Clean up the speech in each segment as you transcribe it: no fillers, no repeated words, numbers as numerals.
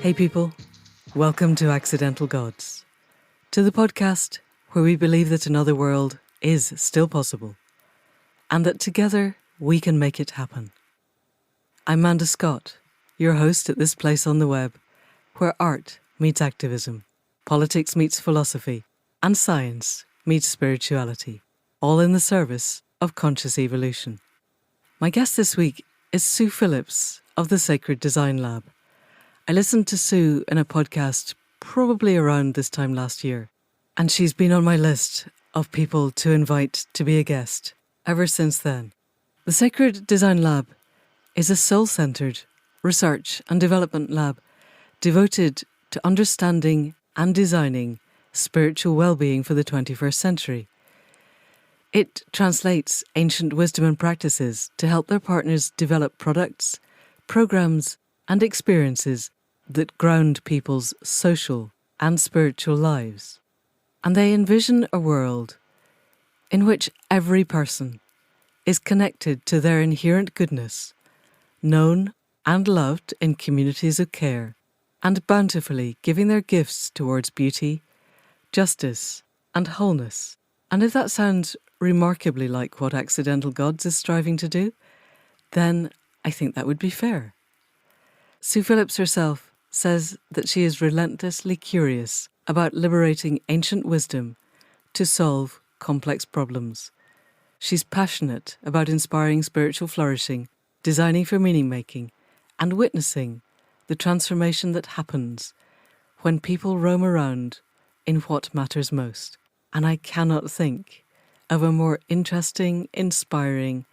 Hey people, welcome to Accidental Gods, to the podcast where we believe that another world is still possible and that together we can make it happen. I'm Manda Scott, your host at this place on the web where art meets activism, politics meets philosophy, and science meets spirituality, all in the service of conscious evolution. My guest this week is Sue Phillips of the Sacred Design Lab. I listened to Sue in a podcast probably around this time last year, and she's been on my list of people to invite to be a guest ever since then. The Sacred Design Lab is a soul-centered research and development lab devoted to understanding and designing spiritual well-being for the 21st century. It translates ancient wisdom and practices to help their partners develop products, programs, and experiences that ground people's social and spiritual lives. And they envision a world in which every person is connected to their inherent goodness, known and loved in communities of care, and bountifully giving their gifts towards beauty, justice, and wholeness. And if that sounds remarkably like what Accidental Gods is striving to do, then I think that would be fair. Sue Phillips herself says that she is relentlessly curious about liberating ancient wisdom to solve complex problems. She's passionate about inspiring spiritual flourishing, designing for meaning-making, and witnessing the transformation that happens when people roam around in what matters most. And I cannot think of a more interesting, inspiring,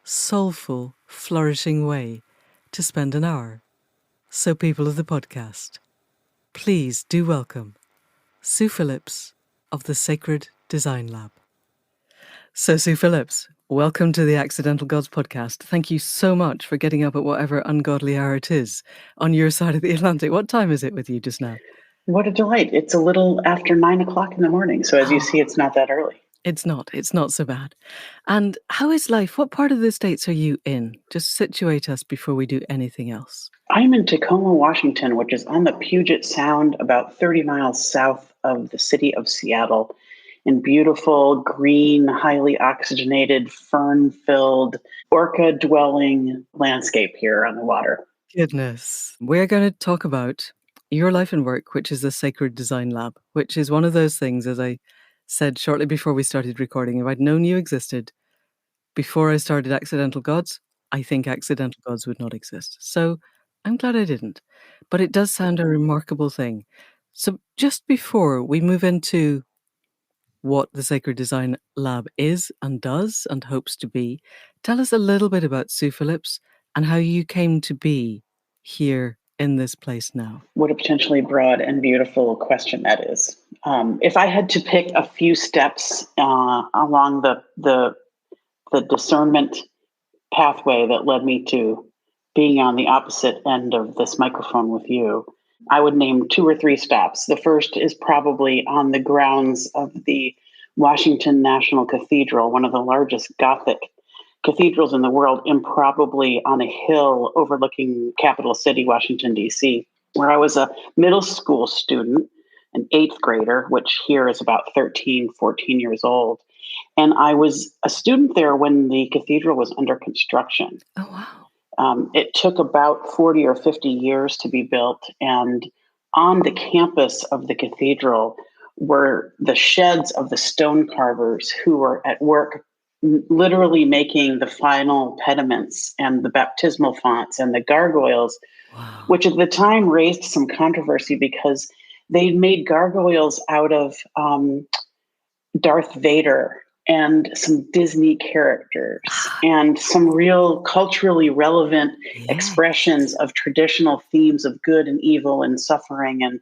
soulful, flourishing way to spend an hour. So people of the podcast, please do welcome Sue Phillips of the Sacred Design Lab. So Sue Phillips, welcome to the Accidental Gods podcast. Thank you so much for getting up at whatever ungodly hour it is on your side of the Atlantic. What time is it with you just now? What a delight. It's a little after 9 o'clock in the morning. So as you see, it's not that early. It's not so bad. And how is life? What part of the States are you in? Just situate us before we do anything else. I'm in Tacoma, Washington, which is on the Puget Sound, about 30 miles south of the city of Seattle, in beautiful, green, highly oxygenated, fern-filled, orca-dwelling landscape here on the water. Goodness. We're going to talk about your life and work, which is the Sacred Design Lab, which is one of those things, as I said shortly before we started recording, if I'd known you existed before I started Accidental Gods, I think Accidental Gods would not exist. So I'm glad I didn't. But it does sound a remarkable thing. So just before we move into what the Sacred Design Lab is and does and hopes to be, tell us a little bit about Sue Phillips and how you came to be here in this place now. What a potentially broad and beautiful question that is. If I had to pick a few steps along the discernment pathway that led me to being on the opposite end of this microphone with you, I would name 2 or 3 stops. The first is probably on the grounds of the Washington National Cathedral, one of the largest Gothic cathedrals in the world, improbably on a hill overlooking capital city, Washington, D.C., where I was a middle school student, an 8th grader, which here is about 13, 14 years old. And I was a student there when the cathedral was under construction. Oh, wow. It took about 40 or 50 years to be built. And on the campus of the cathedral were the sheds of the stone carvers who were at work literally making the final pediments and the baptismal fonts and the gargoyles, Wow. which at the time raised some controversy because they made gargoyles out of Darth Vader and some Disney characters and some real culturally relevant expressions of traditional themes of good and evil and suffering and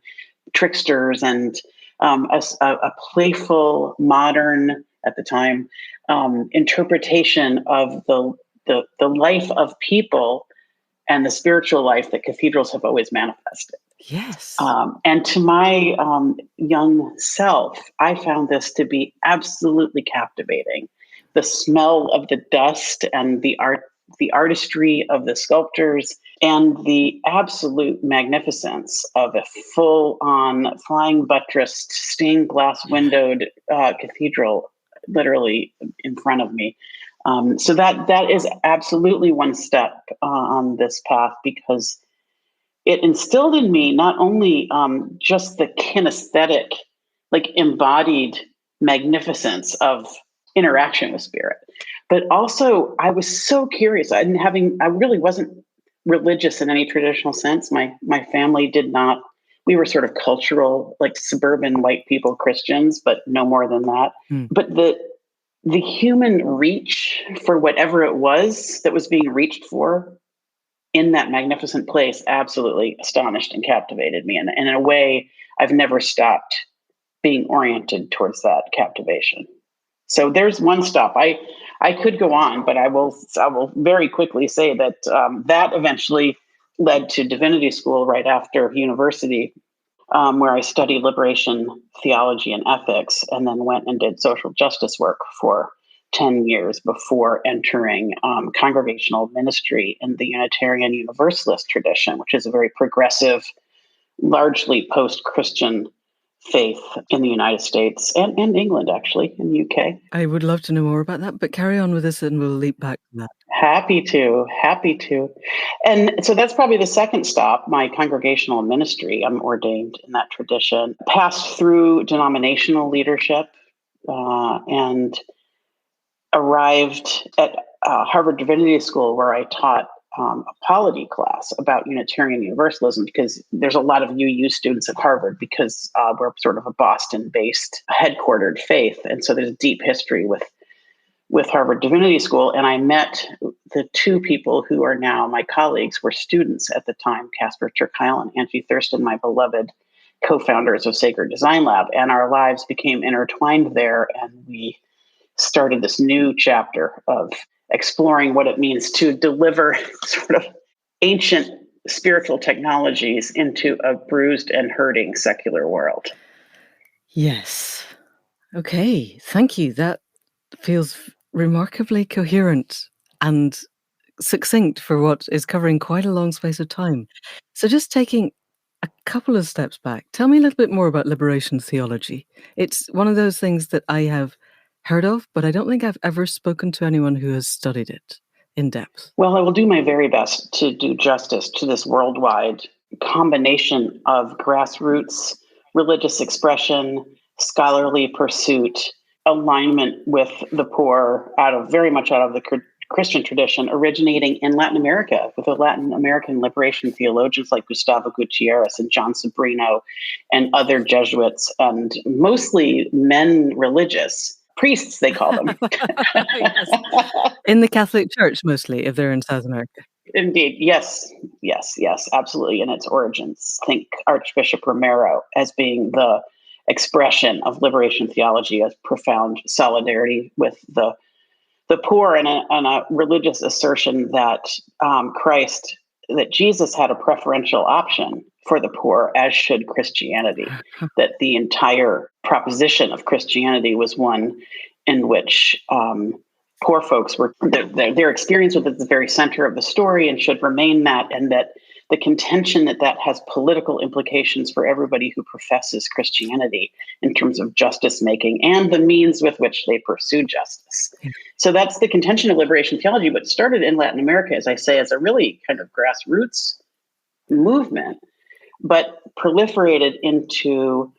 tricksters and a playful, modern, at the time, interpretation of the life of people and the spiritual life that cathedrals have always manifested. Yes. And to my young self, I found this to be absolutely captivating. The smell of the dust and the artistry of the sculptors, and the absolute magnificence of a full-on flying buttressed stained glass windowed cathedral literally in front of me. So that is absolutely one step on this path, because it instilled in me not only just the kinesthetic, like embodied magnificence of interaction with spirit, but also I was so curious. I really wasn't religious in any traditional sense. My family did not. We were sort of cultural, like suburban white people Christians, but no more than that. Mm. But the human reach for whatever it was that was being reached for in that magnificent place absolutely astonished and captivated me. And in a way, I've never stopped being oriented towards that captivation. So there's one stop. I could go on, but I will very quickly say that that eventually led to divinity school right after university, where I studied liberation theology and ethics, and then went and did social justice work for 10 years before entering congregational ministry in the Unitarian Universalist tradition, which is a very progressive, largely post-Christian faith in the United States and England, actually, in the UK. I would love to know more about that, but carry on with this and we'll leap back to that. Happy to, happy to. And so that's probably the second stop, my congregational ministry. I'm ordained in that tradition. Passed through denominational leadership and arrived at Harvard Divinity School, where I taught a polity class about Unitarian Universalism, because there's a lot of UU students at Harvard, because we're sort of a Boston-based headquartered faith. And so there's a deep history with Harvard Divinity School. And I met the two people who are now my colleagues, were students at the time, Casper ter Kuile and Angie Thurston, my beloved co-founders of Sacred Design Lab. And our lives became intertwined there. And we started this new chapter of exploring what it means to deliver sort of ancient spiritual technologies into a bruised and hurting secular world. Yes. Okay. Thank you. That feels remarkably coherent and succinct for what is covering quite a long space of time. So just taking a couple of steps back, tell me a little bit more about liberation theology. It's one of those things that I have heard of, but I don't think I've ever spoken to anyone who has studied it in depth. Well, I will do my very best to do justice to this worldwide combination of grassroots religious expression, scholarly pursuit, alignment with the poor, very much out of the Christian tradition, originating in Latin America with the Latin American liberation theologians like Gustavo Gutierrez and John Sobrino and other Jesuits, and mostly men religious. Priests, they call them. Yes. In the Catholic Church, mostly, if they're in South America. Indeed. Yes, absolutely. In its origins, think Archbishop Romero as being the expression of liberation theology, as profound solidarity with the poor, and a religious assertion that that Jesus had a preferential option for the poor, as should Christianity. That the entire proposition of Christianity was one in which poor folks were, their experience with it at the very center of the story and should remain that, and that the contention that has political implications for everybody who professes Christianity in terms of justice making and the means with which they pursue justice. So that's the contention of liberation theology, but started in Latin America, as I say, as a really kind of grassroots movement, but proliferated into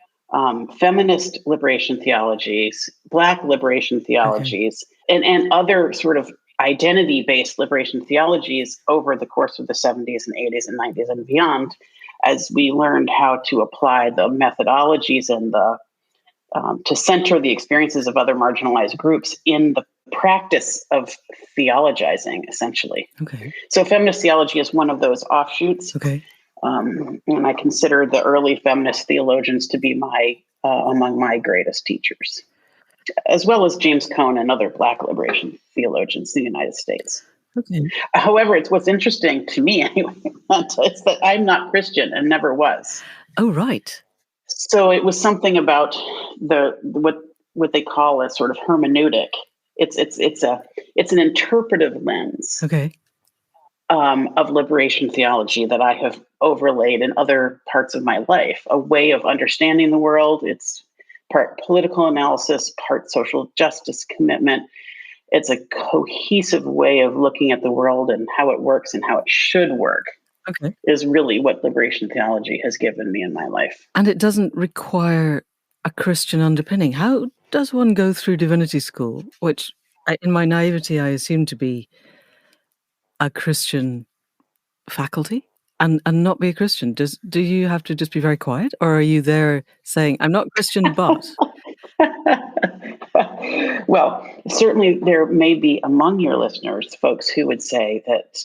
feminist liberation theologies, Black liberation theologies, and other sort of identity-based liberation theologies over the course of the 70s and 80s and 90s and beyond, as we learned how to apply the methodologies and to center the experiences of other marginalized groups in the practice of theologizing, essentially. Okay. So feminist theology is one of those offshoots. Okay. And I consider the early feminist theologians to be among my greatest teachers, as well as James Cone and other Black liberation theologians in the United States. Okay. However, what's interesting to me anyway, is that I'm not Christian and never was. Oh, right. So it was something about what they call a sort of hermeneutic. It's an interpretive lens. Okay. of liberation theology that I have overlaid in other parts of my life, a way of understanding the world. It's part political analysis, part social justice commitment. It's a cohesive way of looking at the world and how it works and how it should work, Okay. is really what liberation theology has given me in my life. And it doesn't require a Christian underpinning. How does one go through divinity school, which in my naivety I assume to be a Christian faculty, and not be a Christian? Do you have to just be very quiet, or are you there saying, I'm not Christian, but? Well, certainly there may be among your listeners folks who would say that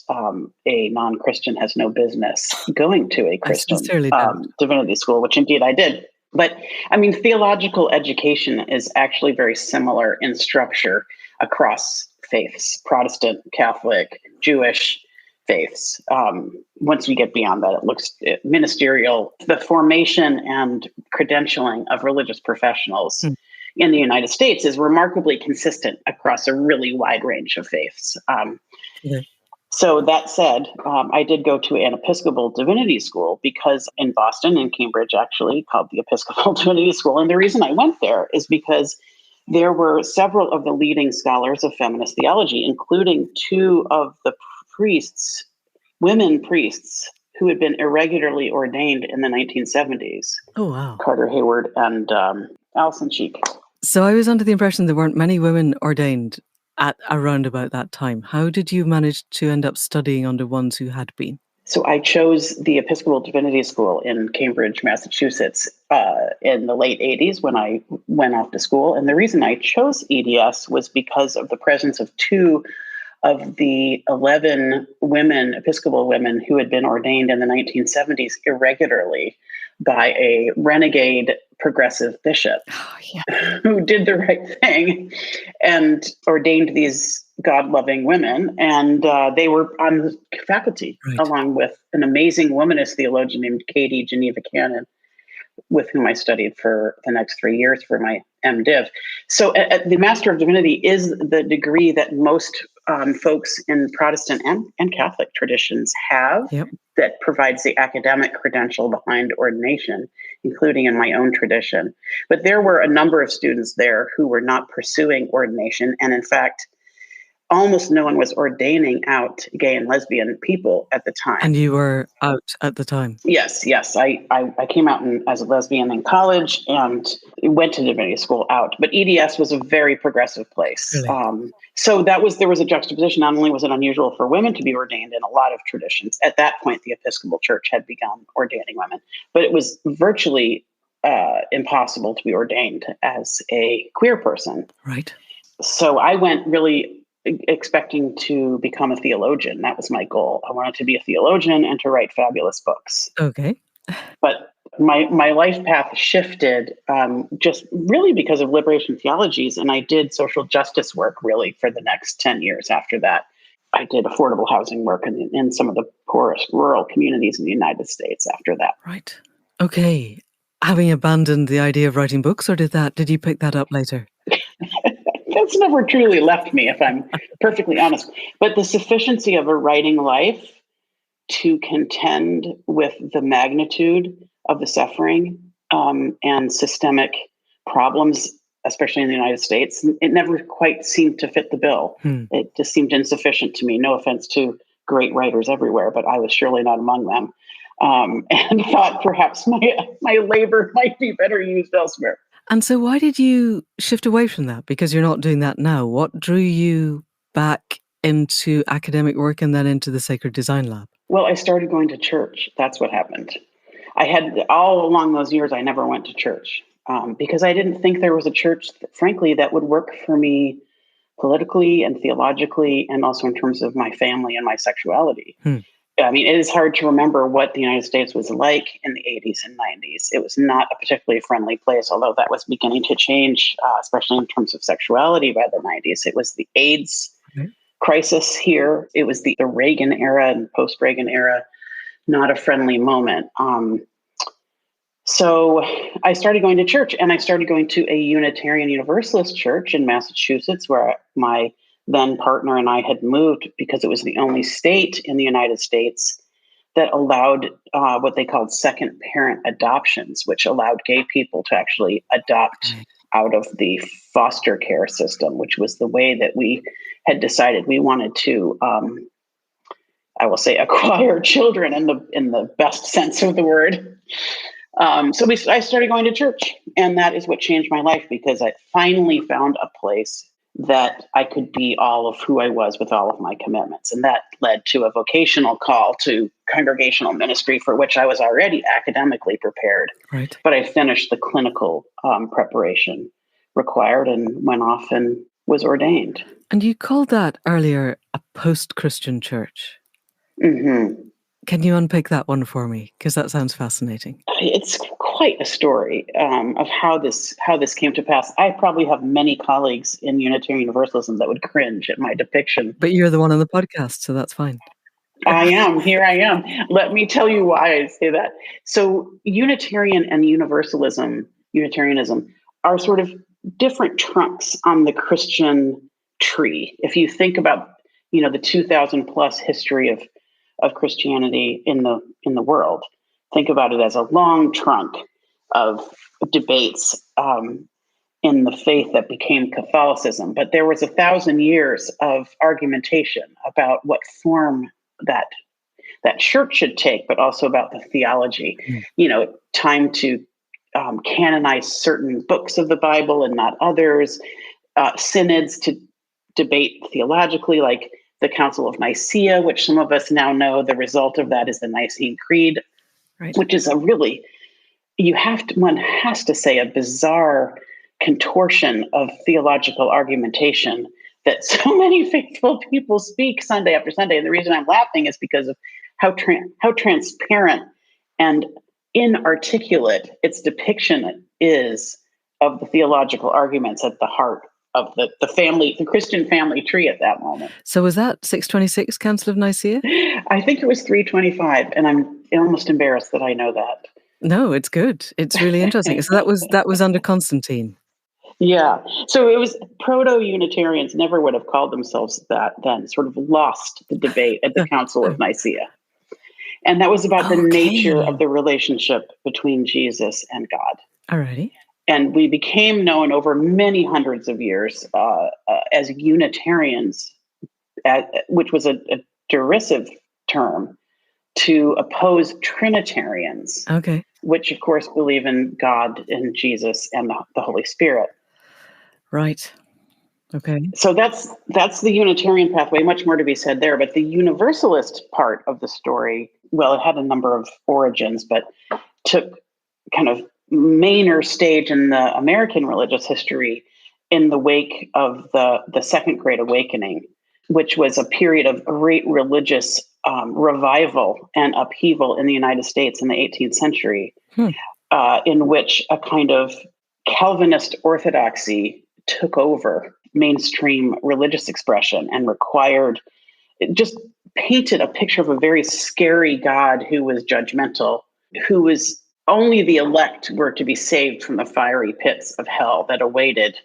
a non-Christian has no business going to a I Christian sincerely doubt. divinity school, which indeed I did. But I mean, theological education is actually very similar in structure across faiths: Protestant, Catholic, Jewish faiths. Once you get beyond that, it looks ministerial. The formation and credentialing of religious professionals in the United States is remarkably consistent across a really wide range of faiths. Okay. So that said, I did go to an Episcopal divinity school because in Boston, in Cambridge, actually, called the Episcopal Divinity School. And the reason I went there is because there were several of the leading scholars of feminist theology, including two of the priests, women priests, who had been irregularly ordained in the 1970s. Oh, wow. Carter Hayward and Alison Cheek. So I was under the impression there weren't many women ordained at around about that time. How did you manage to end up studying under ones who had been? So I chose the Episcopal Divinity School in Cambridge, Massachusetts, in the late 80s when I went off to school. And the reason I chose EDS was because of the presence of two of the 11 women, Episcopal women, who had been ordained in the 1970s irregularly by a renegade progressive bishop who did the right thing and ordained these God-loving women. And they were on the faculty, along with an amazing womanist theologian named Katie Geneva Cannon, with whom I studied for the next 3 years for my MDiv. So the Master of Divinity is the degree that most folks in Protestant and Catholic traditions have, that provides the academic credential behind ordination, including in my own tradition. But there were a number of students there who were not pursuing ordination. And in fact, almost no one was ordaining out gay and lesbian people at the time. And you were out at the time? Yes. I came out as a lesbian in college and went to divinity school out. But EDS was a very progressive place. Really? So there was a juxtaposition. Not only was it unusual for women to be ordained in a lot of traditions, at that point, the Episcopal Church had begun ordaining women, but it was virtually impossible to be ordained as a queer person. Right. So I went really expecting to become a theologian. That was my goal. I wanted to be a theologian and to write fabulous books. Okay. But my life path shifted just really because of liberation theologies. And I did social justice work really for the next 10 years after that. I did affordable housing work in some of the poorest rural communities in the United States after that. Right. Okay. Having abandoned the idea of writing books, or did you pick that up later? That's never truly left me, if I'm perfectly honest. But the sufficiency of a writing life to contend with the magnitude of the suffering and systemic problems, especially in the United States, it never quite seemed to fit the bill. It just seemed insufficient to me. No offense to great writers everywhere, but I was surely not among them. And thought perhaps my labor might be better used elsewhere. And so why did you shift away from that? Because you're not doing that now. What drew you back into academic work and then into the Sacred Design Lab? Well, I started going to church. That's what happened. I had all along those years, I never went to church because I didn't think there was a church, frankly, that would work for me politically and theologically, and also in terms of my family and my sexuality. I mean, it is hard to remember what the United States was like in the 80s and 90s. It was not a particularly friendly place, although that was beginning to change, especially in terms of sexuality by the 90s. It was the AIDS crisis here. It was the Reagan era and post-Reagan era, not a friendly moment. So I started going to church, and I started going to a Unitarian Universalist church in Massachusetts, where my then partner and I had moved because it was the only state in the United States that allowed what they called second parent adoptions, which allowed gay people to actually adopt out of the foster care system, which was the way that we had decided we wanted to, I will say, acquire children in the best sense of the word. I started going to church, and that is what changed my life, because I finally found a place that I could be all of who I was with all of my commitments. And that led to a vocational call to congregational ministry, for which I was already academically prepared. Right. But I finished the clinical preparation required and went off and was ordained. And you called that earlier a post-Christian church. Mm-hmm. Can you unpick that one for me? Because that sounds fascinating. It's quite a story of how this came to pass. I probably have many colleagues in Unitarian Universalism that would cringe at my depiction. But you're the one on the podcast, so that's fine. I am. Here I am. Let me tell you why I say that. So Unitarian and Unitarianism are sort of different trunks on the Christian tree. If you think about, the 2,000 plus history of Christianity in the world, think about it as a long trunk of debates in the faith that became Catholicism. But there was 1,000 years of argumentation about what form that church should take, but also about the theology. Time to canonize certain books of the Bible and not others, synods to debate theologically, like the Council of Nicaea, which some of us now know the result of that is the Nicene Creed, right, which is a really, one has to say, a bizarre contortion of theological argumentation that so many faithful people speak Sunday after Sunday. And the reason I'm laughing is because of how transparent and inarticulate its depiction is of the theological arguments at the heart of the Christian family tree at that moment. So was that 626 Council of Nicaea? I think it was 325, and I'm almost embarrassed that I know that. No, it's good. It's really interesting. So that was under Constantine. Yeah. So it was proto-Unitarians never would have called themselves that then, sort of lost the debate at the Council of Nicaea. And that was about the nature of the relationship between Jesus and God. Alrighty. And we became known over many hundreds of years as Unitarians, which was a derisive term to oppose Trinitarians, which of course believe in God and Jesus and the Holy Spirit. Right. Okay. So that's the Unitarian pathway. Much more to be said there. But the Universalist part of the story, well, it had a number of origins, but took kind of mainer stage in the American religious history in the wake of the Second Great Awakening, which was a period of great religious revival and upheaval in the United States in the 18th century, in which a kind of Calvinist orthodoxy took over mainstream religious expression and just painted a picture of a very scary God who was judgmental, who was only the elect were to be saved from the fiery pits of hell that awaited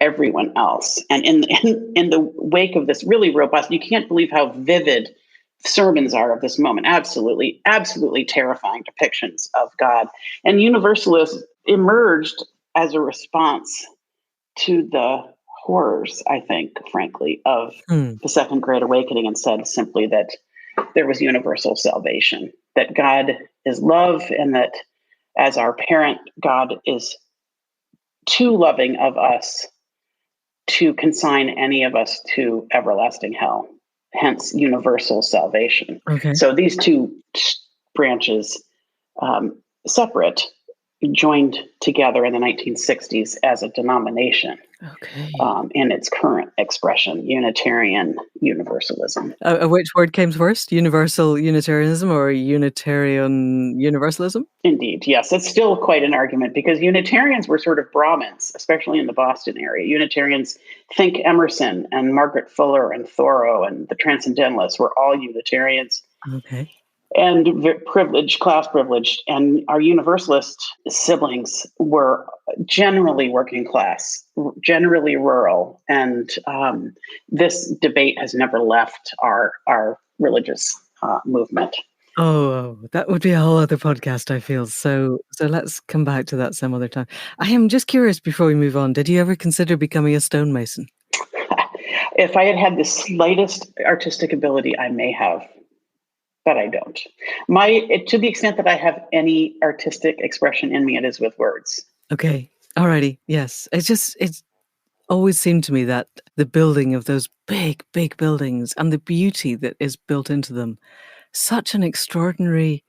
everyone else. And in the wake of this really robust, you can't believe how vivid sermons are of this moment. Absolutely, absolutely terrifying depictions of God. And Universalists emerged as a response to the horrors, I think, frankly, of the Second Great Awakening, and said simply that there was universal salvation, that God is love, and that as our parent, God is too loving of us to consign any of us to everlasting hell, hence universal salvation. So these two branches, separate, joined together in the 1960s as a denomination in its current expression, Unitarian Universalism. Which word came first, Universal Unitarianism or Unitarian Universalism? Indeed, yes. It's still quite an argument because Unitarians were sort of Brahmins, especially in the Boston area. Unitarians, think Emerson and Margaret Fuller and Thoreau and the Transcendentalists were all Unitarians. and privileged, class privileged. And our universalist siblings were generally working class, generally rural. And this debate has never left our religious movement. Oh, that would be a whole other podcast, I feel. So let's come back to that some other time. I am just curious before we move on, did you ever consider becoming a stonemason? If I had had the slightest artistic ability, I may have, but I don't. To the extent that I have any artistic expression in me, it is with words. Okay. Alrighty. Yes. It's always seemed to me that the building of those big, big buildings and the beauty that is built into them, such an extraordinary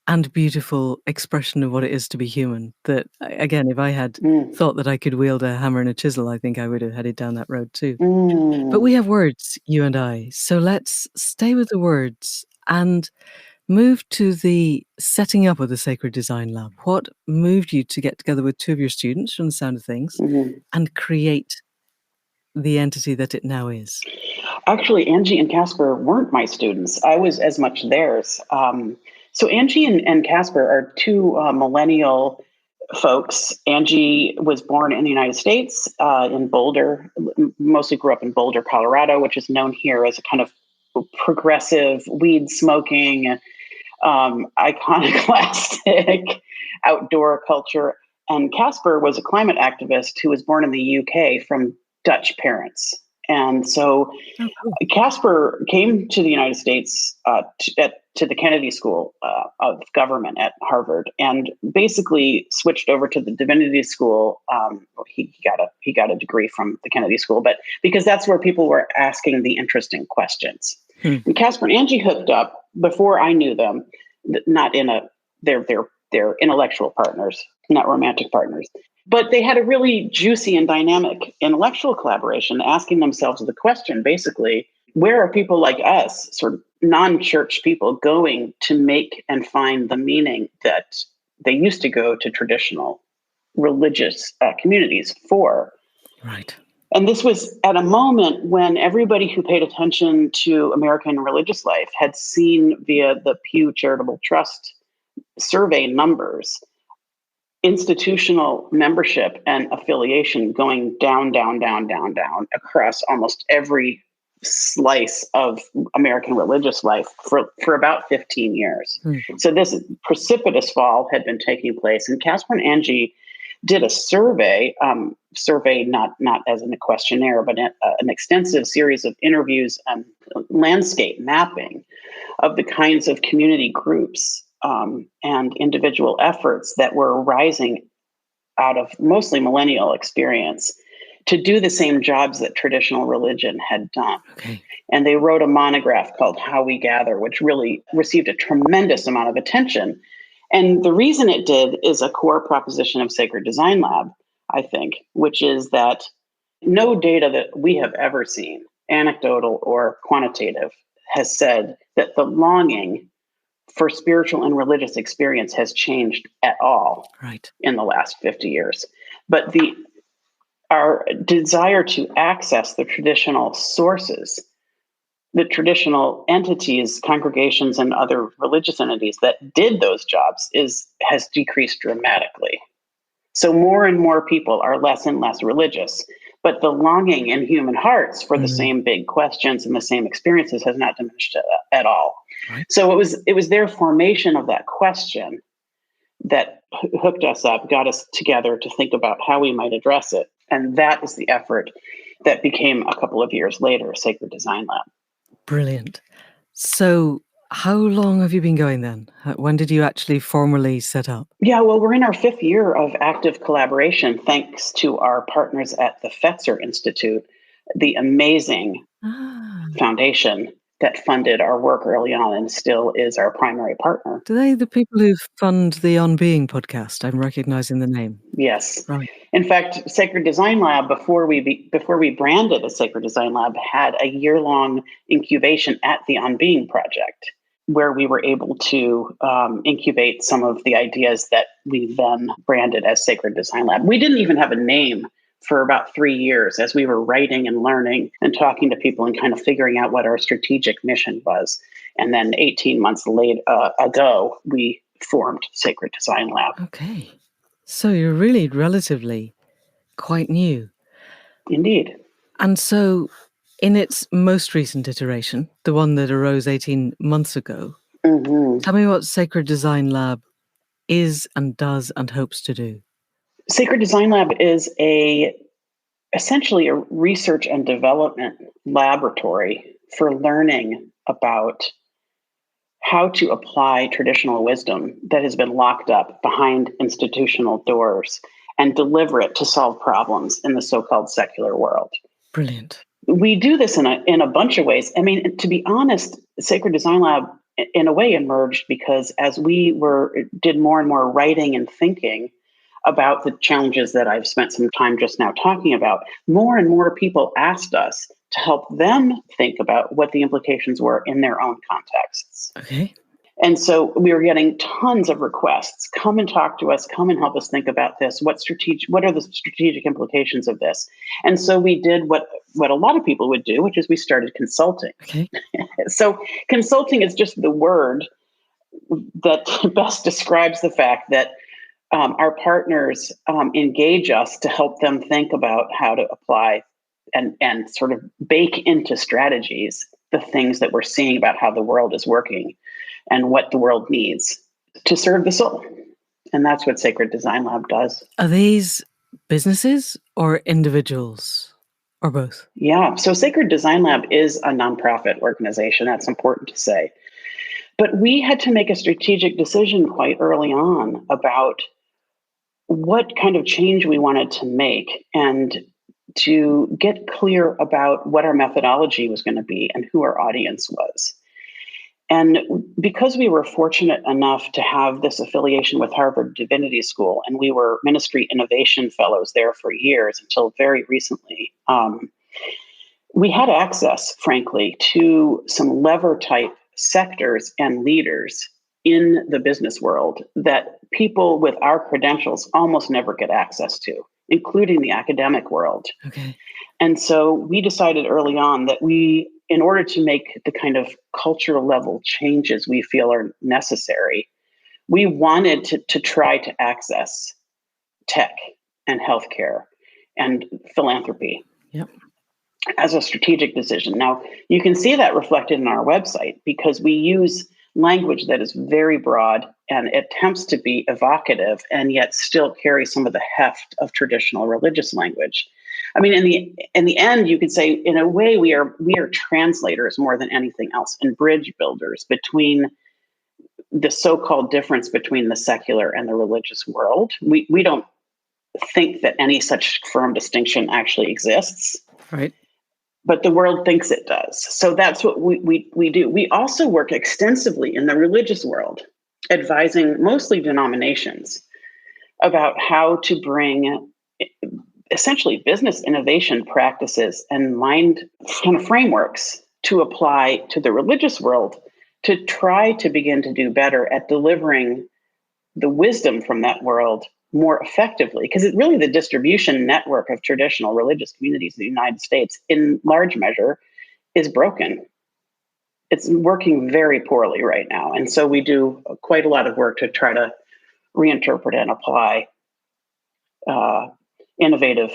and beautiful expression of what it is to be human, that, again, if I had thought that I could wield a hammer and a chisel, I think I would have headed down that road too. But we have words, you and I, so let's stay with the words and move to the setting up of the Sacred Design Lab. What moved you to get together with two of your students, from the sound of things, and create the entity that it now is? Actually, Angie and Casper weren't my students. I was as much theirs. So Angie and Casper are two millennial folks. Angie was born in the United States, in Boulder, mostly grew up in Boulder, Colorado, which is known here as a kind of progressive, weed smoking, iconoclastic outdoor culture. And Casper was a climate activist who was born in the UK from Dutch parents. And so Oh, cool. Casper came to the United States to the Kennedy School of Government at Harvard, and basically switched over to the Divinity School. He got a degree from the Kennedy School, but because that's where people were asking the interesting questions. And Casper and Angie hooked up before I knew them. Not in a they're intellectual partners, not romantic partners. But they had a really juicy and dynamic intellectual collaboration, asking themselves the question, basically, where are people like us, sort of non-church people, going to make and find the meaning that they used to go to traditional religious communities for? Right. And this was at a moment when everybody who paid attention to American religious life had seen via the Pew Charitable Trust survey numbers institutional membership and affiliation going down across almost every slice of American religious life for about 15 years. So this precipitous fall had been taking place, and Casper and Angie did a survey not as in a questionnaire, but an extensive series of interviews and landscape mapping of the kinds of community groups and individual efforts that were rising out of mostly millennial experience to do the same jobs that traditional religion had done. Okay. And they wrote a monograph called How We Gather, which really received a tremendous amount of attention. And the reason it did is a core proposition of Sacred Design Lab, I think, which is that no data that we have ever seen, anecdotal or quantitative, has said that the longing for spiritual and religious experience has changed at all in the last 50 years. But our desire to access the traditional sources, the traditional entities, congregations, and other religious entities that did those jobs has decreased dramatically. So more and more people are less and less religious, but the longing in human hearts for the same big questions and the same experiences has not diminished at all. Right. So it was their formation of that question that hooked us up, got us together to think about how we might address it. And that is the effort that became, a couple of years later, Sacred Design Lab. Brilliant. So how long have you been going then? When did you actually formally set up? Yeah, well, we're in our 5th year of active collaboration, thanks to our partners at the Fetzer Institute, the amazing foundation that funded our work early on and still is our primary partner. Do they the people who fund the On Being podcast? I'm recognizing the name. Yes. Right. In fact, Sacred Design Lab, before we branded as Sacred Design Lab, had a year-long incubation at the On Being project, where we were able to incubate some of the ideas that we then branded as Sacred Design Lab. We didn't even have a name for about 3 years as we were writing and learning and talking to people and kind of figuring out what our strategic mission was. And then 18 months ago, we formed Sacred Design Lab. Okay. So you're really relatively quite new. Indeed. And so in its most recent iteration, the one that arose 18 months ago, tell me what Sacred Design Lab is and does and hopes to do. Sacred Design Lab is essentially a research and development laboratory for learning about how to apply traditional wisdom that has been locked up behind institutional doors and deliver it to solve problems in the so-called secular world. Brilliant. We do this in a bunch of ways. I mean, to be honest, Sacred Design Lab in a way emerged because as we did more and more writing and thinking about the challenges that I've spent some time just now talking about, more and more people asked us to help them think about what the implications were in their own contexts. Okay. And so we were getting tons of requests. Come and talk to us. Come and help us think about this. What are the strategic implications of this? And so we did what a lot of people would do, which is we started consulting. Okay. So consulting is just the word that best describes the fact that our partners engage us to help them think about how to apply and sort of bake into strategies the things that we're seeing about how the world is working and what the world needs to serve the soul. And that's what Sacred Design Lab does. Are these businesses or individuals or both? Yeah. So Sacred Design Lab is a nonprofit organization. That's important to say. But we had to make a strategic decision quite early on about what kind of change we wanted to make and to get clear about what our methodology was going to be and who our audience was. And because we were fortunate enough to have this affiliation with Harvard Divinity School, and we were ministry innovation fellows there for years until very recently, we had access, frankly, to some lever type sectors and leaders in the business world that people with our credentials almost never get access to, including the academic world. Okay. And so we decided early on that in order to make the kind of cultural level changes we feel are necessary, we wanted to try to access tech and healthcare and philanthropy. Yep. As a strategic decision. Now, you can see that reflected in our website because we use language that is very broad and attempts to be evocative and yet still carry some of the heft of traditional religious language. I mean, in the end, you could say, in a way, we are translators more than anything else and bridge builders between the so-called difference between the secular and the religious world. We don't think that any such firm distinction actually exists. Right. But the world thinks it does. So that's what we do. We also work extensively in the religious world, advising mostly denominations about how to bring essentially business innovation practices and mind kind of frameworks to apply to the religious world to try to begin to do better at delivering the wisdom from that world more effectively, because it's really the distribution network of traditional religious communities in the United States, in large measure, is broken. It's working very poorly right now. And so we do quite a lot of work to try to reinterpret and apply innovative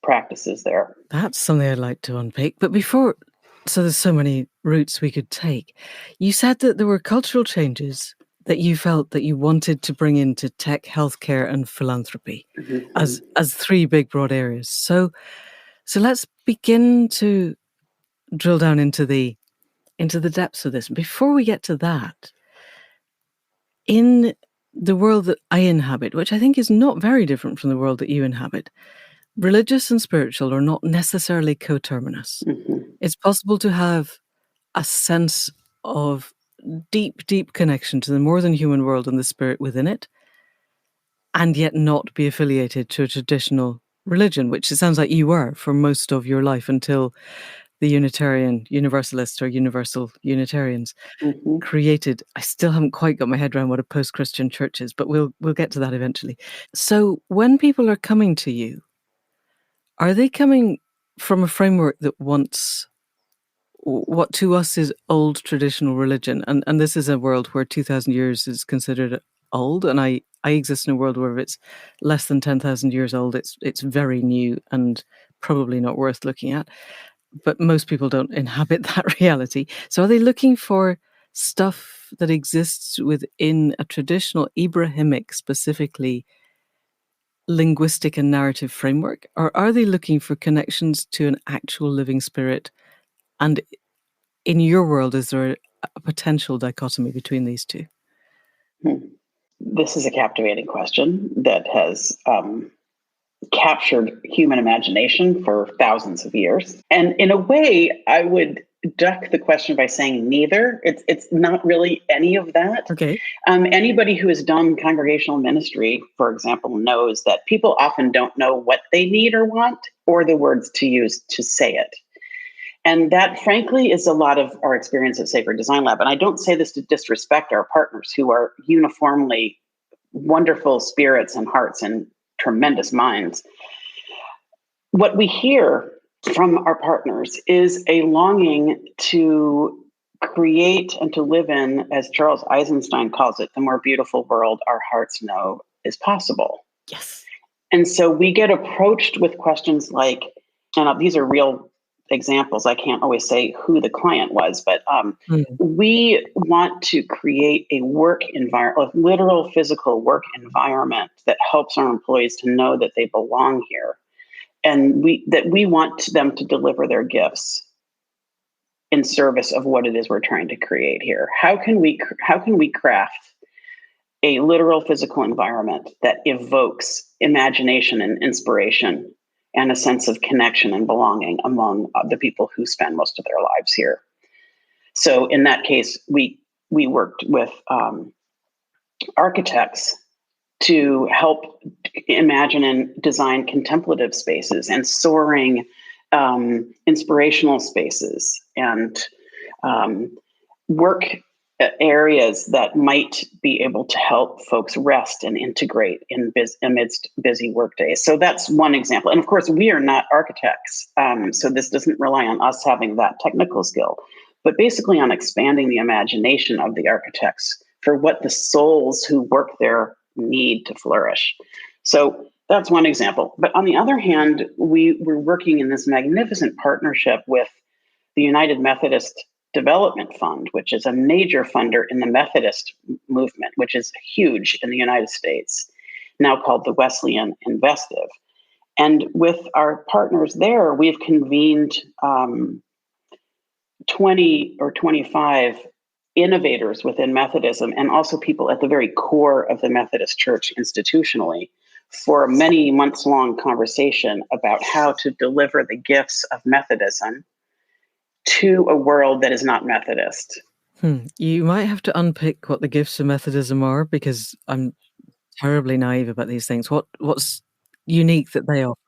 practices there. That's something I'd like to unpick. But before, so there's so many routes we could take. You said that there were cultural changes that you felt that you wanted to bring into tech, healthcare, and philanthropy as three big broad areas. So let's begin to drill down into the depths of this. Before we get to that, in the world that I inhabit, which I think is not very different from the world that you inhabit, religious and spiritual are not necessarily coterminous. It's possible to have a sense of deep, deep connection to the more than human world and the spirit within it, and yet not be affiliated to a traditional religion, which it sounds like you were for most of your life until the Unitarian Universalists or Universal Unitarians created. I still haven't quite got my head around what a post-Christian church is, but we'll get to that eventually. So when people are coming to you, are they coming from a framework that wants what to us is old traditional religion, and this is a world where 2,000 years is considered old, and I exist in a world where if it's less than 10,000 years old, it's very new and probably not worth looking at. But most people don't inhabit that reality. So are they looking for stuff that exists within a traditional Ibrahimic, specifically linguistic and narrative framework, or are they looking for connections to an actual living spirit? And in your world, is there a potential dichotomy between these two? This is a captivating question that has captured human imagination for thousands of years. And in a way, I would duck the question by saying neither. It's not really any of that. Okay. Anybody who has done congregational ministry, for example, knows that people often don't know what they need or want or the words to use to say it. And that, frankly, is a lot of our experience at Sacred Design Lab. And I don't say this to disrespect our partners who are uniformly wonderful spirits and hearts and tremendous minds. What we hear from our partners is a longing to create and to live in, as Charles Eisenstein calls it, the more beautiful world our hearts know is possible. Yes. And so we get approached with questions like, and these are real examples. I can't always say who the client was, but we want to create a work environment, a literal physical work environment that helps our employees to know that they belong here. And we want them to deliver their gifts in service of what it is we're trying to create here. How can we craft a literal physical environment that evokes imagination and inspiration and a sense of connection and belonging among the people who spend most of their lives here? So in that case, we worked with architects to help imagine and design contemplative spaces and soaring inspirational spaces and work areas that might be able to help folks rest and integrate amidst busy workdays. So that's one example. And of course, we are not architects, so this doesn't rely on us having that technical skill, but basically on expanding the imagination of the architects for what the souls who work there need to flourish. So that's one example. But on the other hand, we were working in this magnificent partnership with the United Methodist Development Fund, which is a major funder in the Methodist movement, which is huge in the United States, now called the Wesleyan Investive. And with our partners there, we've convened 20 or 25 innovators within Methodism and also people at the very core of the Methodist Church institutionally for a many months long conversation about how to deliver the gifts of Methodism to a world that is not Methodist. You might have to unpick what the gifts of Methodism are, because I'm terribly naive about these things. What's unique that they offer?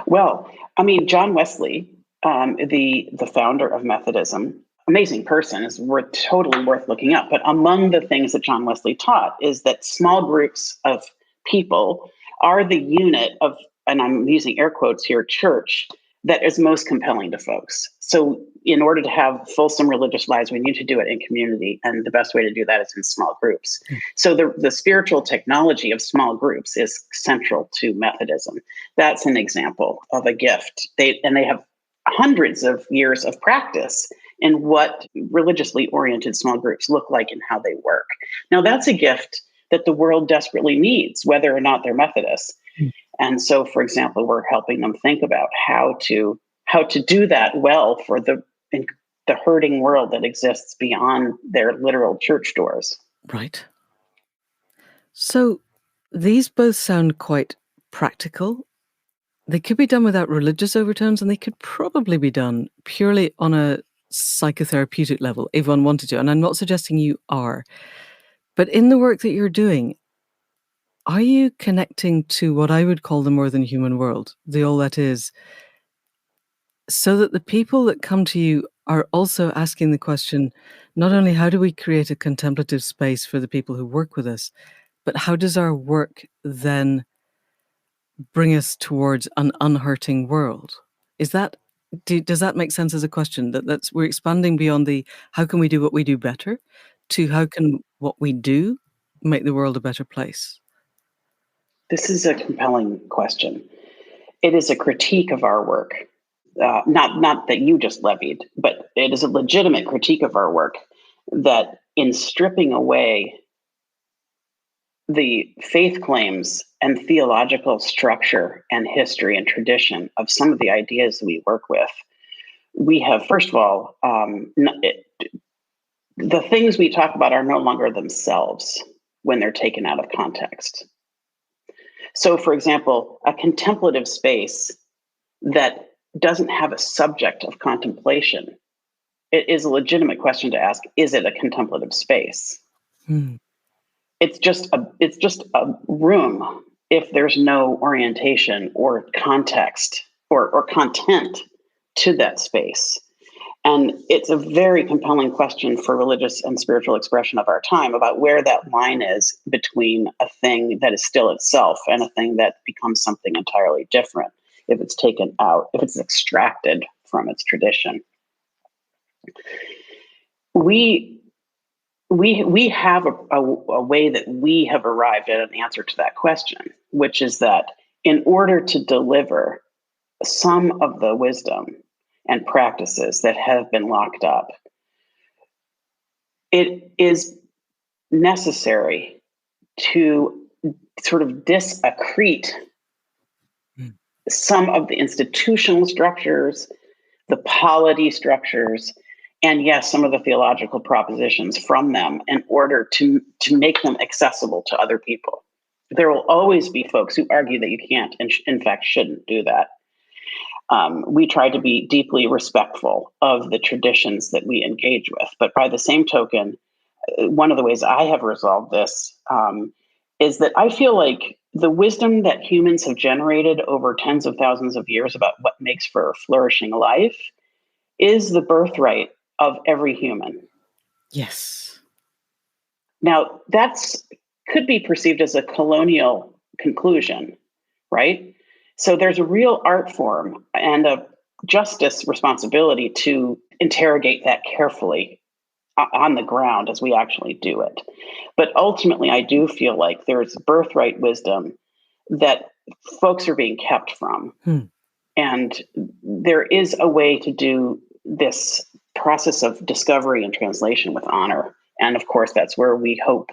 Well, I mean, John Wesley, the founder of Methodism, amazing person, is totally worth looking up. But among the things that John Wesley taught is that small groups of people are the unit of, and I'm using air quotes here, church, that is most compelling to folks. So in order to have fulsome religious lives, we need to do it in community. And the best way to do that is in small groups. So the spiritual technology of small groups is central to Methodism. That's an example of a gift. They have hundreds of years of practice in what religiously oriented small groups look like and how they work. Now, that's a gift that the world desperately needs, whether or not they're Methodists. And so, for example, we're helping them think about how to do that well for the hurting world that exists beyond their literal church doors. Right. So these both sound quite practical. They could be done without religious overtones, and they could probably be done purely on a psychotherapeutic level if one wanted to. And I'm not suggesting you are. But in the work that you're doing, are you connecting to what I would call the more than human world, the all that is, so that the people that come to you are also asking the question, not only how do we create a contemplative space for the people who work with us, but how does our work then bring us towards an unhurting world? Is that Does that make sense as a question? That's we're expanding beyond the how can we do what we do better to how can what we do make the world a better place? This is a compelling question. It is a critique of our work. Not that you just levied, but it is a legitimate critique of our work that in stripping away the faith claims and theological structure and history and tradition of some of the ideas we work with, we have, first of all, the things we talk about are no longer themselves when they're taken out of context. So, for example, a contemplative space that doesn't have a subject of contemplation, it is a legitimate question to ask, is it a contemplative space? Hmm. It's just a room if there's no orientation or context or content to that space. And it's a very compelling question for religious and spiritual expression of our time about where that line is between a thing that is still itself and a thing that becomes something entirely different if it's taken out, if it's extracted from its tradition. We have a way that we have arrived at an answer to that question, which is that in order to deliver some of the wisdom and practices that have been locked up, it is necessary to sort of disaccrete some of the institutional structures, the polity structures, and yes, some of the theological propositions from them in order to make them accessible to other people. There will always be folks who argue that you can't and in fact shouldn't do that. We try to be deeply respectful of the traditions that we engage with. But by the same token, one of the ways I have resolved this is that I feel like the wisdom that humans have generated over tens of thousands of years about what makes for a flourishing life is the birthright of every human. Yes. Now, that's could be perceived as a colonial conclusion, right? So there's a real art form and a justice responsibility to interrogate that carefully on the ground as we actually do it. But ultimately, I do feel like there's birthright wisdom that folks are being kept from. And there is a way to do this process of discovery and translation with honor. And of course, that's where we hope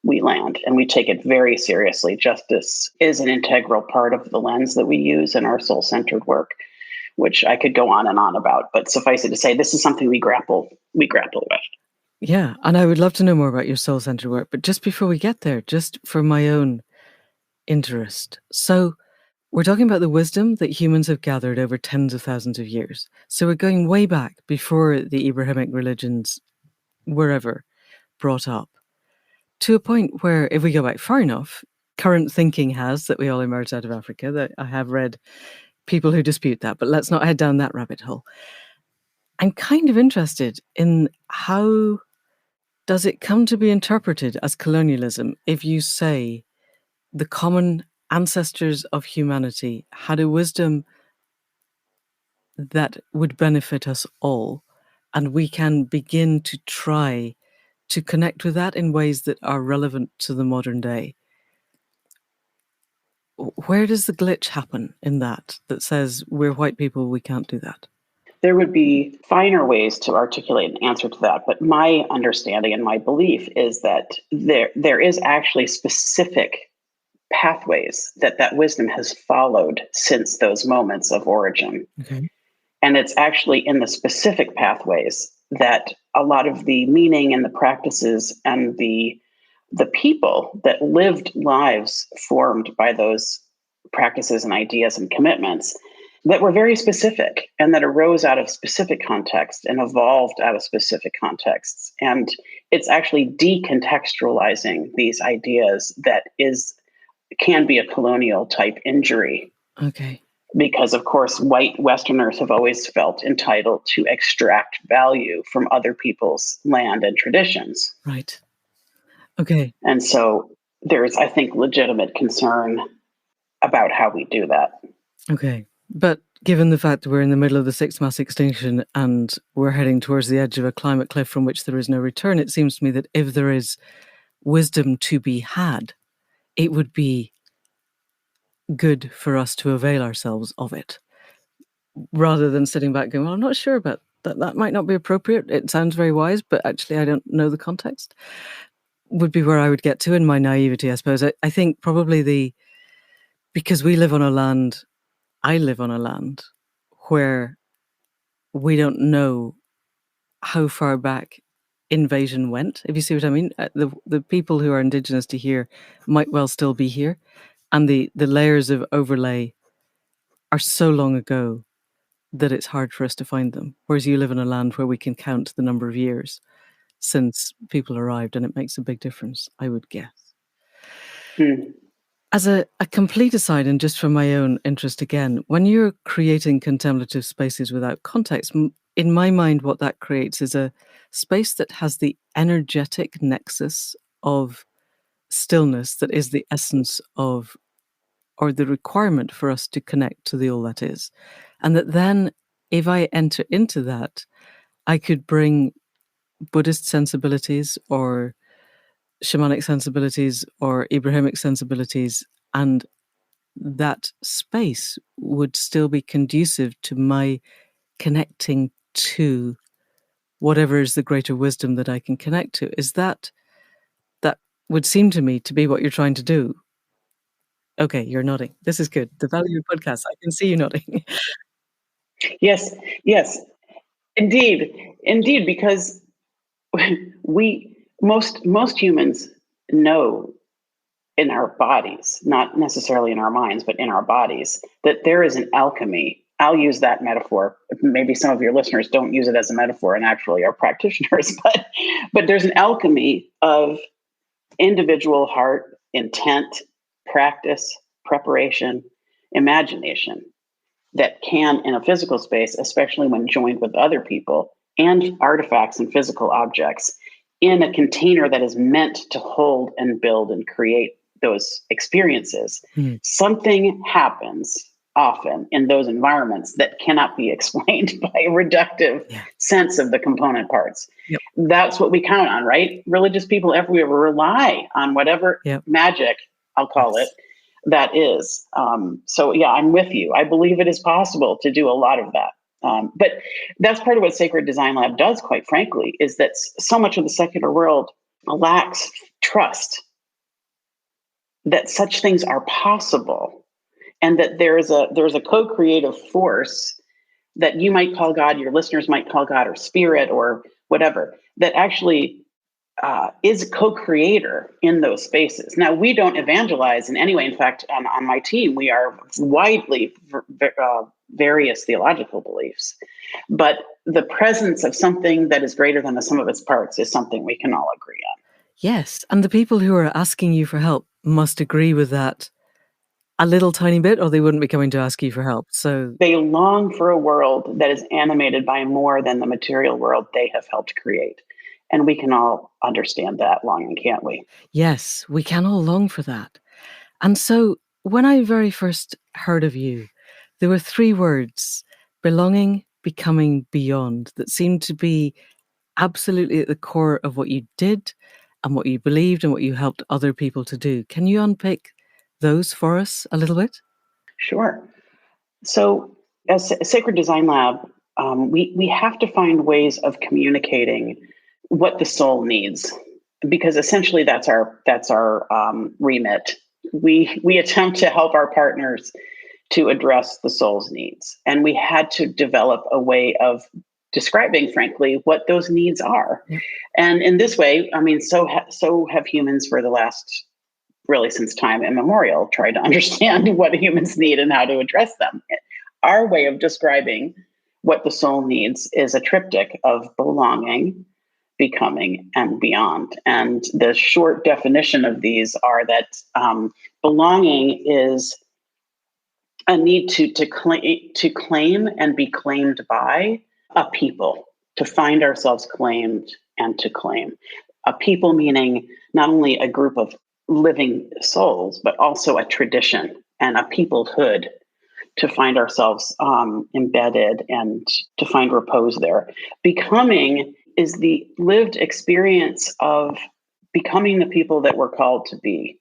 we land. And we take it very seriously. Justice is an integral part of the lens that we use in our soul-centered work, which I could go on and on about. But suffice it to say, this is something we grapple with. Yeah, and I would love to know more about your soul-centered work. But just before we get there, just for my own interest. So we're talking about the wisdom that humans have gathered over tens of thousands of years. So we're going way back before the Abrahamic religions were ever brought up, to a point where, if we go back far enough, current thinking has that we all emerged out of Africa. That I have read people who dispute that, but let's not head down that rabbit hole. I'm kind of interested in how does it come to be interpreted as colonialism if you say the common ancestors of humanity had a wisdom that would benefit us all, and we can begin to try to connect with that in ways that are relevant to the modern day. Where does the glitch happen in that says we're white people, we can't do that? There would be finer ways to articulate an answer to that, but my understanding and my belief is that there is actually specific pathways that wisdom has followed since those moments of origin. Okay. And it's actually in the specific pathways that a lot of the meaning and the practices and the people that lived lives formed by those practices and ideas and commitments that were very specific and that arose out of specific context and evolved out of specific contexts. And it's actually decontextualizing these ideas that can be a colonial type injury. Okay. Because, of course, white Westerners have always felt entitled to extract value from other people's land and traditions. Right. Okay. And so there's, I think, legitimate concern about how we do that. Okay. But given the fact that we're in the middle of the sixth mass extinction and we're heading towards the edge of a climate cliff from which there is no return, it seems to me that if there is wisdom to be had, it would be good for us to avail ourselves of it, rather than sitting back going, well, I'm not sure about that. That might not be appropriate. It sounds very wise, but actually I don't know the context, would be where I would get to in my naivety, I suppose. I think probably because we live on a land, I live on a land where we don't know how far back invasion went, if you see what I mean. The people who are indigenous to here might well still be here, and the layers of overlay are so long ago that it's hard for us to find them. Whereas you live in a land where we can count the number of years since people arrived, and it makes a big difference, I would guess. As a complete aside, and just for my own interest again, when you're creating contemplative spaces without context, in my mind, what that creates is a space that has the energetic nexus of stillness that is the essence of, or the requirement for us to connect to the all that is. And that then, if I enter into that, I could bring Buddhist sensibilities or shamanic sensibilities or Abrahamic sensibilities, and that space would still be conducive to my connecting to whatever is the greater wisdom that I can connect to. Is that would seem to me to be what you're trying to do? Okay, you're nodding. This is good. The value of podcasts. I can see you nodding. Yes, yes, indeed, because we most humans know in our bodies, not necessarily in our minds, but in our bodies, that there is an alchemy. I'll use that metaphor. Maybe some of your listeners don't use it as a metaphor and actually are practitioners, but there's an alchemy of individual heart, intent, practice, preparation, imagination that can, in a physical space, especially when joined with other people and artifacts and physical objects, in a container that is meant to hold and build and create those experiences, something happens often in those environments that cannot be explained by a reductive sense of the component parts. Yep. That's what we count on, right? Religious people everywhere rely on whatever magic, I'll call it, that is. So yeah, I'm with you. I believe it is possible to do a lot of that. But that's part of what Sacred Design Lab does, quite frankly, is that so much of the secular world lacks trust that such things are possible, and that there's a co-creative force that you might call God, your listeners might call God, or spirit, or whatever, that actually is co-creator in those spaces. Now, we don't evangelize in any way. In fact, on my team, we are widely various theological beliefs, but the presence of something that is greater than the sum of its parts is something we can all agree on. Yes, and the people who are asking you for help must agree with that a little tiny bit, or they wouldn't be coming to ask you for help. So they long for a world that is animated by more than the material world they have helped create. And we can all understand that longing, can't we? Yes, we can all long for that. And so when I very first heard of you, there were 3 words: belonging, becoming, beyond, that seemed to be absolutely at the core of what you did and what you believed and what you helped other people to do. Can you unpick those for us a little bit? Sure. So as Sacred Design Lab, we have to find ways of communicating what the soul needs, because essentially that's our remit. We attempt to help our partners to address the soul's needs, and we had to develop a way of describing, frankly, what those needs are. Yep. And in this way, I mean, so have humans for the last, really since time immemorial, tried to understand what humans need and how to address them. Our way of describing what the soul needs is a triptych of belonging, becoming, and beyond. And the short definition of these are that belonging is a need to claim and be claimed by a people, to find ourselves claimed and to claim. A people meaning not only a group of living souls, but also a tradition and a peoplehood, to find ourselves embedded and to find repose there. Becoming is the lived experience of becoming the people that we're called to be,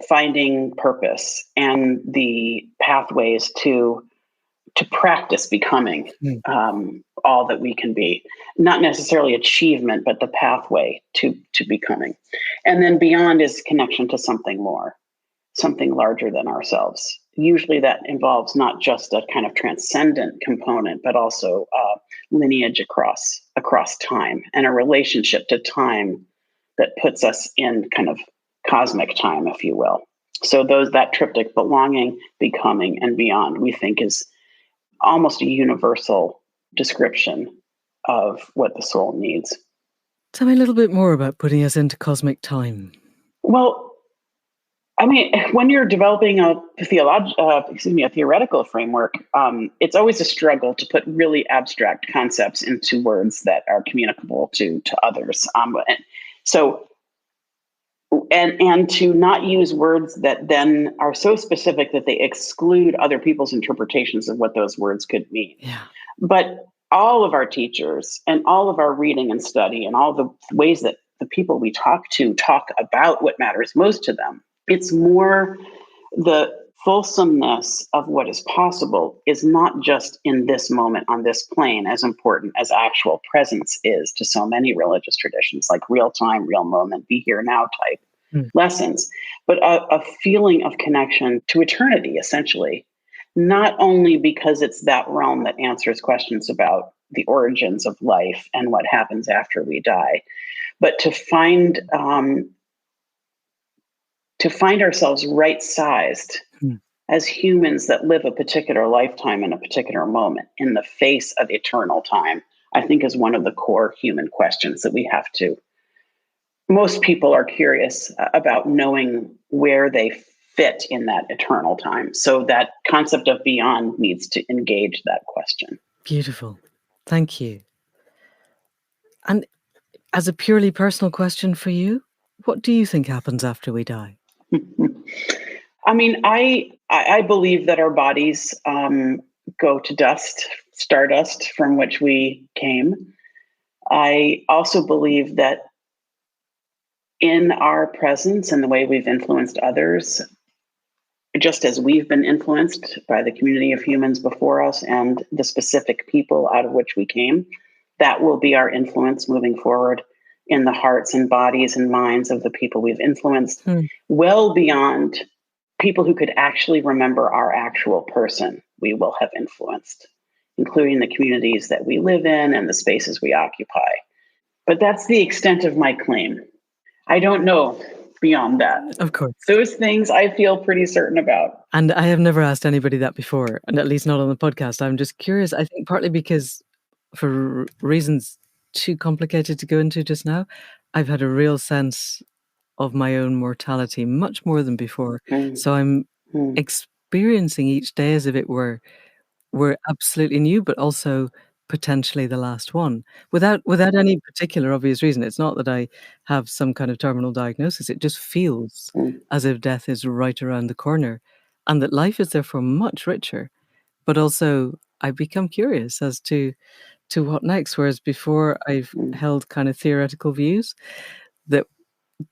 finding purpose and the pathways to practice becoming all that we can be. Not necessarily achievement, but the pathway to becoming. And then beyond is connection to something more, something larger than ourselves. Usually that involves not just a kind of transcendent component, but also lineage across time and a relationship to time that puts us in kind of cosmic time, if you will. So that triptych, belonging, becoming, and beyond, we think is almost a universal description of what the soul needs. Tell me a little bit more about putting us into cosmic time. Well, I mean, when you're developing a theoretical framework, it's always a struggle to put really abstract concepts into words that are communicable to others. And to not use words that then are so specific that they exclude other people's interpretations of what those words could mean. Yeah. But all of our teachers and all of our reading and study and all the ways that the people we talk to talk about what matters most to them, it's more the fulsomeness of what is possible is not just in this moment on this plane as important as actual presence is to so many religious traditions, like real time, real moment, be here now type lessons, but a feeling of connection to eternity, essentially. Not only because it's that realm that answers questions about the origins of life and what happens after we die, but to find ourselves right-sized as humans that live a particular lifetime in a particular moment in the face of eternal time, I think is one of the core human questions that we have to. Most people are curious about knowing where they fit in that eternal time. So that concept of beyond needs to engage that question. Beautiful. Thank you. And as a purely personal question for you, what do you think happens after we die? I mean, I believe that our bodies go to dust, stardust, from which we came. I also believe that in our presence and the way we've influenced others, just as we've been influenced by the community of humans before us and the specific people out of which we came, that will be our influence moving forward in the hearts and bodies and minds of the people we've influenced, well beyond people who could actually remember our actual person we will have influenced, including the communities that we live in and the spaces we occupy. But that's the extent of my claim. I don't know beyond that. Of course. Those things I feel pretty certain about. And I have never asked anybody that before, and at least not on the podcast. I'm just curious, I think partly because for reasons too complicated to go into just now, I've had a real sense of my own mortality much more than before. So I'm experiencing each day as if it were absolutely new, but also potentially the last one, without any particular obvious reason. It's not that I have some kind of terminal diagnosis. It just feels as if death is right around the corner, and that life is therefore much richer. But also, I've become curious as to what next. Whereas before, I've held kind of theoretical views that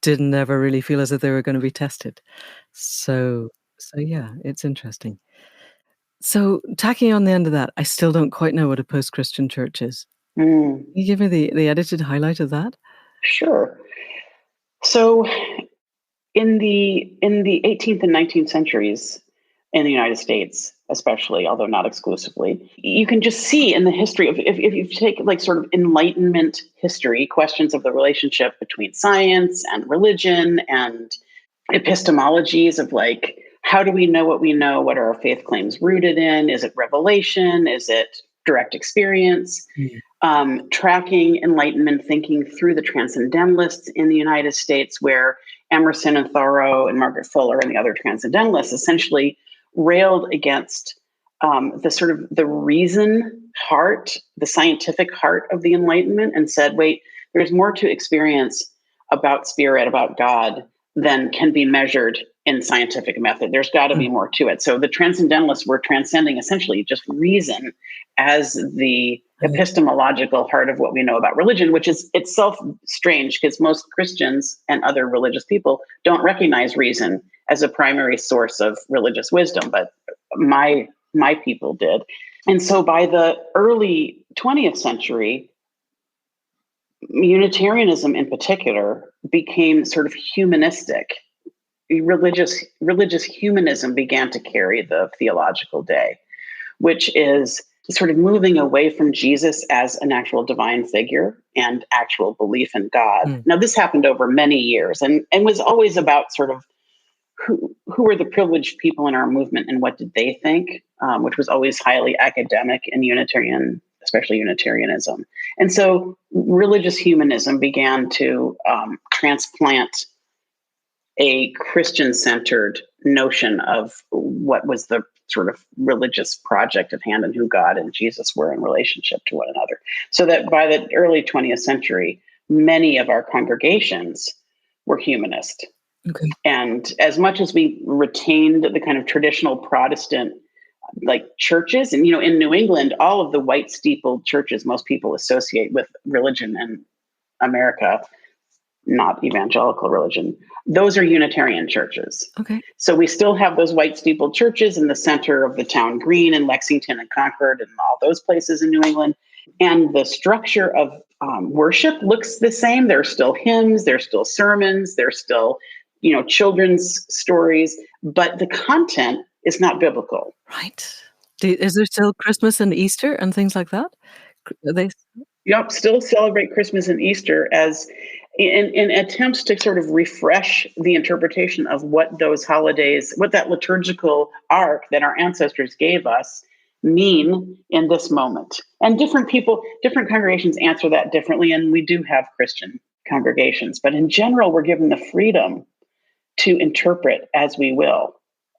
didn't ever really feel as if they were going to be tested. So yeah, it's interesting. So tacking on the end of that, I still don't quite know what a post-Christian church is. Can you give me the edited highlight of that? Sure. So in the 18th and 19th centuries in the United States, especially, although not exclusively, you can just see in the history of, if you take like sort of Enlightenment history, questions of the relationship between science and religion and epistemologies of like, how do we know what we know? What are our faith claims rooted in? Is it revelation? Is it direct experience? Tracking Enlightenment thinking through the transcendentalists in the United States, where Emerson and Thoreau and Margaret Fuller and the other transcendentalists essentially railed against the sort of the reason heart, the scientific heart of the Enlightenment, and said, wait, there's more to experience about spirit, about God, than can be measured in scientific method. There's got to be more to it. So the transcendentalists were transcending essentially just reason as the epistemological heart of what we know about religion, which is itself strange because most Christians and other religious people don't recognize reason as a primary source of religious wisdom, but my people did. And so by the early 20th century, Unitarianism in particular became sort of humanistic. Religious humanism began to carry the theological day, which is sort of moving away from Jesus as an actual divine figure and actual belief in God. Now, this happened over many years and was always about sort of who were the privileged people in our movement and what did they think, which was always highly academic in Unitarian, especially Unitarianism. And so religious humanism began to transplant a Christian-centered notion of what was the sort of religious project at hand and who God and Jesus were in relationship to one another. So that by the early 20th century, many of our congregations were humanist. Okay. And as much as we retained the kind of traditional Protestant like churches, and in New England, all of the white steepled churches most people associate with religion in America, not evangelical religion, those are Unitarian churches. Okay. So we still have those white steepled churches in the center of the town green in Lexington and Concord and all those places in New England. And the structure of worship looks the same. There are still hymns, there's still sermons, there's still children's stories, but the content is not biblical. Right. Is there still Christmas and Easter and things like that? Are they? Yep, still celebrate Christmas and Easter as in attempts to sort of refresh the interpretation of what those holidays, what that liturgical arc that our ancestors gave us mean in this moment. And different congregations answer that differently, and we do have Christian congregations. But in general, we're given the freedom to interpret as we will,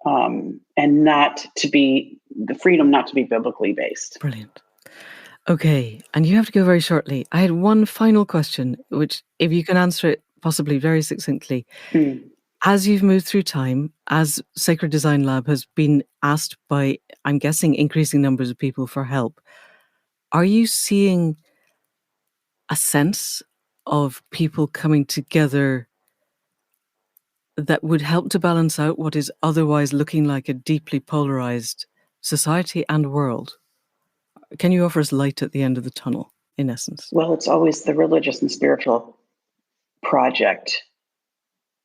and the freedom not to be biblically based. Brilliant. Okay, and you have to go very shortly. I had one final question, which if you can answer it possibly very succinctly. As you've moved through time, as Sacred Design Lab has been asked by, I'm guessing, increasing numbers of people for help, are you seeing a sense of people coming together that would help to balance out what is otherwise looking like a deeply polarized society and world? Can you offer us light at the end of the tunnel, in essence? Well, it's always the religious and spiritual project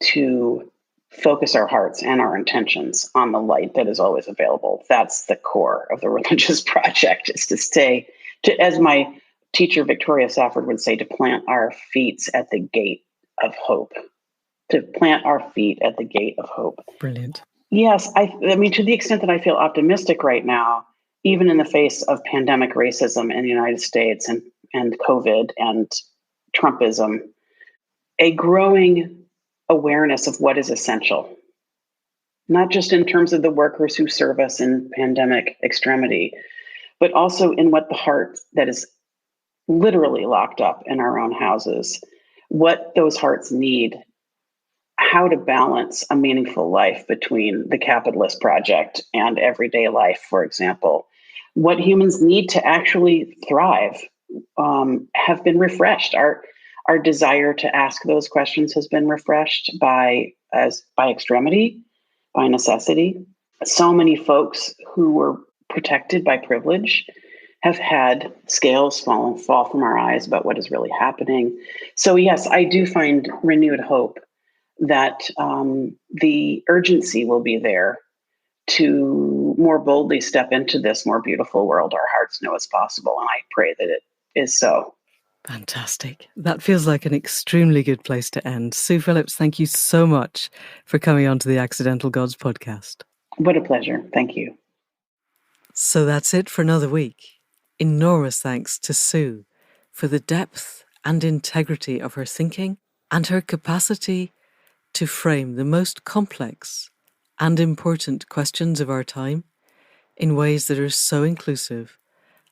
to focus our hearts and our intentions on the light that is always available. That's the core of the religious project, is as my teacher, Victoria Safford, would say, to plant our feet at the gate of hope. To plant our feet at the gate of hope. Brilliant. Yes, I mean, to the extent that I feel optimistic right now, even in the face of pandemic racism in the United States and COVID and Trumpism, a growing awareness of what is essential, not just in terms of the workers who serve us in pandemic extremity, but also in what the heart that is literally locked up in our own houses, what those hearts need, how to balance a meaningful life between the capitalist project and everyday life, for example. What humans need to actually thrive have been refreshed. Our desire to ask those questions has been refreshed by extremity, by necessity. So many folks who were protected by privilege have had scales fall from our eyes about what is really happening. So yes, I do find renewed hope that the urgency will be there to more boldly step into this more beautiful world our hearts know is possible. And I pray that it is so. Fantastic. That feels like an extremely good place to end. Sue Phillips, thank you so much for coming on to the Accidental Gods podcast. What a pleasure. Thank you. So that's it for another week. Enormous thanks to Sue for the depth and integrity of her thinking and her capacity to frame the most complex and important questions of our time in ways that are so inclusive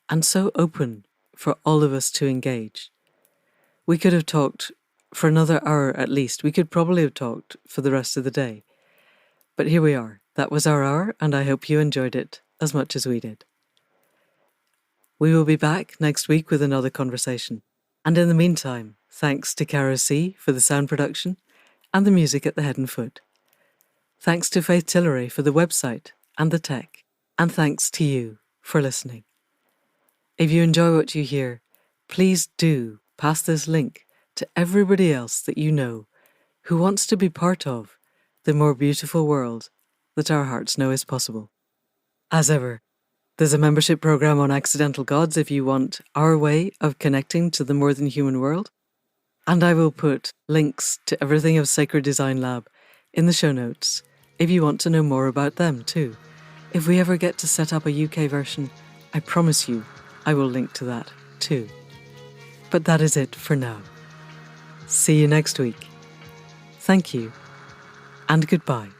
and so open for all of us to engage. We could have talked for another hour at least. We could probably have talked for the rest of the day. But here we are. That was our hour, and I hope you enjoyed it as much as we did. We will be back next week with another conversation. And in the meantime, thanks to Caro C for the sound production and the music at the head and foot. Thanks to Faith Tillery for the website and the tech. And thanks to you for listening. If you enjoy what you hear, please do pass this link to everybody else that you know who wants to be part of the more beautiful world that our hearts know is possible. As ever, there's a membership program on Accidental Gods if you want our way of connecting to the more than human world. And I will put links to everything of Sacred Design Lab in the show notes if you want to know more about them too. If we ever get to set up a UK version, I promise you I will link to that too. But that is it for now. See you next week. Thank you and goodbye.